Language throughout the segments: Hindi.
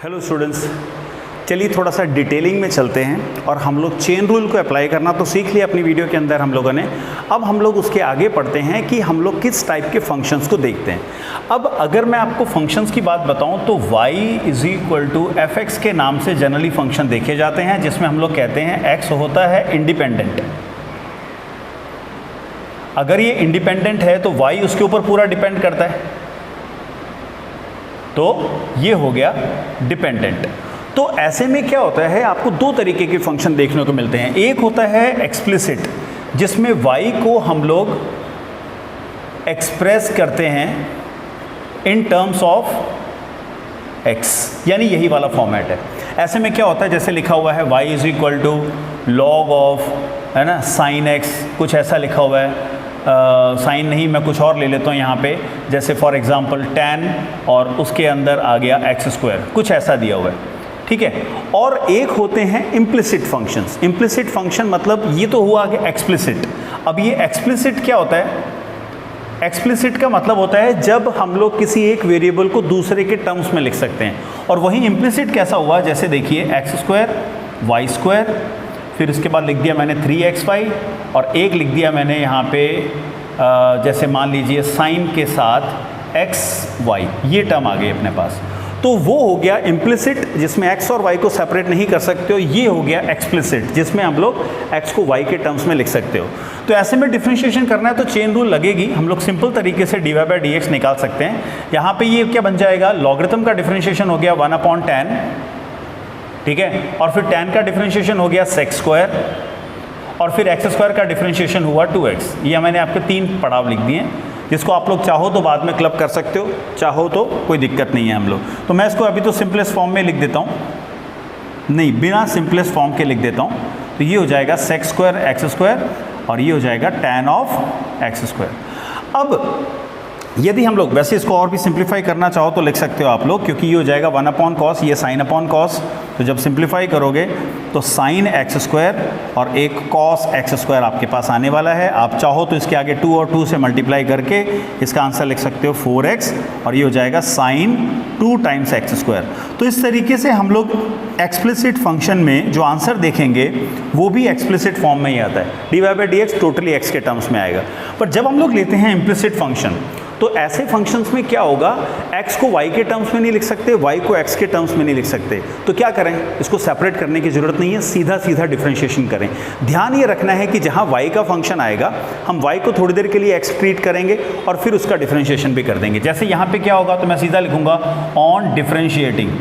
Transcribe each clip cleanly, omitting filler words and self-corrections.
हेलो स्टूडेंट्स, चलिए थोड़ा सा डिटेलिंग में चलते हैं और हम लोग चेन रूल को अप्लाई करना तो सीख लिया अपनी वीडियो के अंदर हम लोगों ने। अब हम लोग उसके आगे पढ़ते हैं कि हम लोग किस टाइप के फंक्शंस को देखते हैं। अब अगर मैं आपको फंक्शंस की बात बताऊं तो y is equal to f x के नाम से जनरली फंक्शन देखे जाते हैं, जिसमें हम लोग कहते हैं x होता है इंडिपेंडेंट। अगर ये इंडिपेंडेंट है तो y उसके ऊपर पूरा डिपेंड करता है, तो ये हो गया डिपेंडेंट। तो ऐसे में क्या होता है, आपको दो तरीके के फंक्शन देखने को मिलते हैं। एक होता है एक्सप्लिसिट, जिसमें y को हम लोग एक्सप्रेस करते हैं इन टर्म्स ऑफ x, यानी यही वाला फॉर्मेट है। ऐसे में क्या होता है, जैसे लिखा हुआ है y is equal to log of, है ना, साइन x, कुछ ऐसा लिखा हुआ है। साइन नहीं, मैं कुछ और ले लेता हूँ यहाँ पे, जैसे फॉर एग्जांपल tan और उसके अंदर आ गया x स्क्वायर, कुछ ऐसा दिया हुआ है, ठीक है। और एक होते हैं इम्प्लिसिट फंक्शंस। इम्प्लिसिट फंक्शन मतलब ये तो हुआ कि एक्सप्लिसिट। अब ये एक्सप्लिसिट क्या होता है? एक्सप्लिसिट का मतलब होता है जब हम लोग किसी एक वेरिएबल को दूसरे के टर्म्स में लिख सकते हैं। और वहीं इम्प्लिसिट कैसा हुआ, जैसे देखिए एक्स स्क्वायर वाई स्क्वायर, फिर उसके बाद लिख दिया मैंने 3xy और एक लिख दिया मैंने यहाँ पे जैसे मान लीजिए साइन के साथ xy, ये टर्म आ गई अपने पास। तो वो हो गया इम्प्लिसिट, जिसमें x और y को सेपरेट नहीं कर सकते हो। ये हो गया एक्सप्लिसिट, जिसमें हम लोग x को y के टर्म्स में लिख सकते हो। तो ऐसे में डिफरेंशिएशन करना है तो चेन रूल लगेगी। हम लोग सिंपल तरीके से dy/dx निकाल सकते हैं। यहाँ पे ये क्या बन जाएगा, लॉगरिथम का डिफरेंशिएशन हो गया 1/tan, ठीक है। और फिर tan का डिफरेंशिएशन हो गया sec स्क्वायर, और फिर x स्क्वायर का डिफरेंशिएशन हुआ 2x। ये मैंने आपके 3 पड़ाव लिख दिए, जिसको आप लोग चाहो तो बाद में क्लब कर सकते हो, चाहो तो कोई दिक्कत नहीं है हम लोग। तो मैं इसको अभी तो सिंपलेस्ट फॉर्म में लिख देता हूँ, नहीं बिना सिंपलेस्ट फॉर्म के लिख देता हूँ। तो ये हो जाएगा sec स्क्वायर x स्क्वायर और ये हो जाएगा tan ऑफ x स्क्वायर। अब यदि हम लोग वैसे इसको और भी सिंप्लीफाई करना चाहो तो लिख सकते हो आप लोग, क्योंकि ये हो जाएगा 1/cos, ये sin अपॉन cos। तो जब सिंप्लीफाई करोगे तो sin x स्क्वायर और एक cos x स्क्वायर आपके पास आने वाला है। आप चाहो तो इसके आगे 2 और 2 से मल्टीप्लाई करके इसका आंसर लिख सकते हो 4x, और ये हो जाएगा sin 2 टाइम्स x स्क्वायर। तो इस तरीके से हम लोग एक्सप्लिसिट फंक्शन में जो आंसर देखेंगे वो भी एक्सप्लिसिट फॉर्म में ही आता है। dy/dx टोटली x के टर्म्स में आएगा। पर जब हम लोग लेते हैं इम्प्लिसिट फंक्शन, तो ऐसे फंक्शंस में क्या होगा, x को y के टर्म्स में नहीं लिख सकते, y को x के टर्म्स में नहीं लिख सकते। तो क्या करें, इसको सेपरेट करने की ज़रूरत नहीं है, सीधा सीधा डिफरेंशिएशन करें। ध्यान ये रखना है कि जहाँ y का फंक्शन आएगा, हम y को थोड़ी देर के लिए x ट्रीट करेंगे और फिर उसका डिफरेंशिएशन भी कर देंगे। जैसे यहाँ पे क्या होगा, तो मैं सीधा लिखूँगा ऑन डिफरेंशिएटिंग,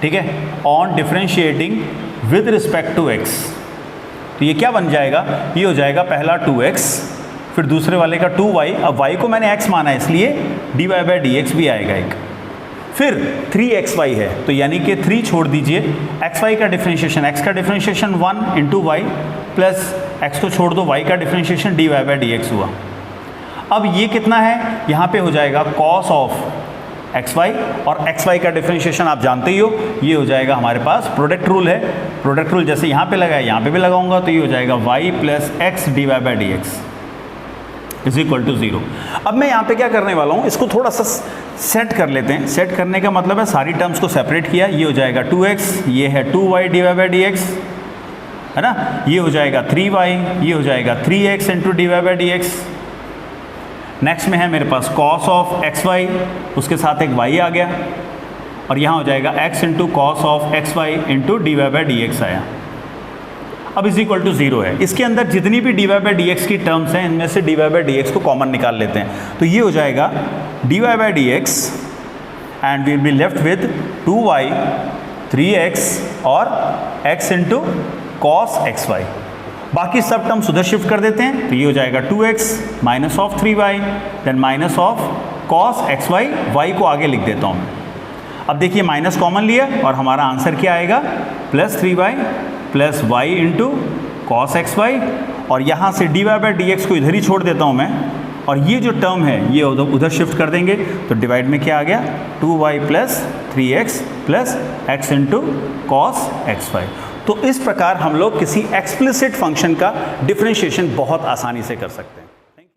ठीक है, on differentiating with respect to x। तो ये क्या बन जाएगा, ये हो जाएगा पहला 2x, फिर दूसरे वाले का 2y। अब y को मैंने x माना है इसलिए dy/dx भी आएगा एक। फिर 3xy है, तो यानी कि 3 छोड़ दीजिए, xy का डिफरेंशिएशन, x का differentiation 1 into y plus x को छोड़ दो, y का डिफरेंशिएशन dy/dx हुआ। अब ये कितना है, यहाँ पे हो जाएगा cos ऑफ xy, और xy का डिफरेंशिएशन आप जानते ही हो, ये हो जाएगा हमारे पास प्रोडक्ट रूल है। प्रोडक्ट रूल जैसे यहाँ पे लगा है यहाँ पे भी लगाऊंगा, तो ये हो जाएगा y plus x dy/dx is equal to 0। अब मैं यहाँ पे क्या करने वाला हूँ, इसको थोड़ा सा सेट कर लेते हैं। सेट करने का मतलब है सारी टर्म्स को सेपरेट किया, ये हो जाएगा 2x, ये है 2y dy/dx, है ना, ये हो जाएगा 3y, ये हो जाएगा 3x इंटू dy/dx। नेक्स्ट में है मेरे पास cos ऑफ xy, उसके साथ एक y आ गया, और यहाँ हो जाएगा x into cos of xy into dy/dx आया। अब इज इक्वल टू 0 है। इसके अंदर जितनी भी dy/dx की टर्म्स हैं, इनमें से dy/dx को कॉमन निकाल लेते हैं। तो ये हो जाएगा dy/dx and we will be left with 2y 3x और x इंटू कॉस xy। बाकी सब टर्म्स उधर शिफ्ट कर देते हैं, तो ये हो जाएगा 2x minus of 3y then minus of cos xy, y को आगे लिख देता हूँ मैं। अब देखिए माइनस कॉमन लिया और हमारा आंसर क्या आएगा, plus 3y plus y into cos xy, और यहाँ से dy/dx को इधर ही छोड़ देता हूँ मैं, और ये जो टर्म है ये उधर शिफ्ट कर देंगे। तो डिवाइड में क्या आ गया, 2y plus 3x plus x into cos xy। तो इस प्रकार हम लोग किसी एक्सप्लिसिट फंक्शन का डिफरेंशिएशन बहुत आसानी से कर सकते हैं।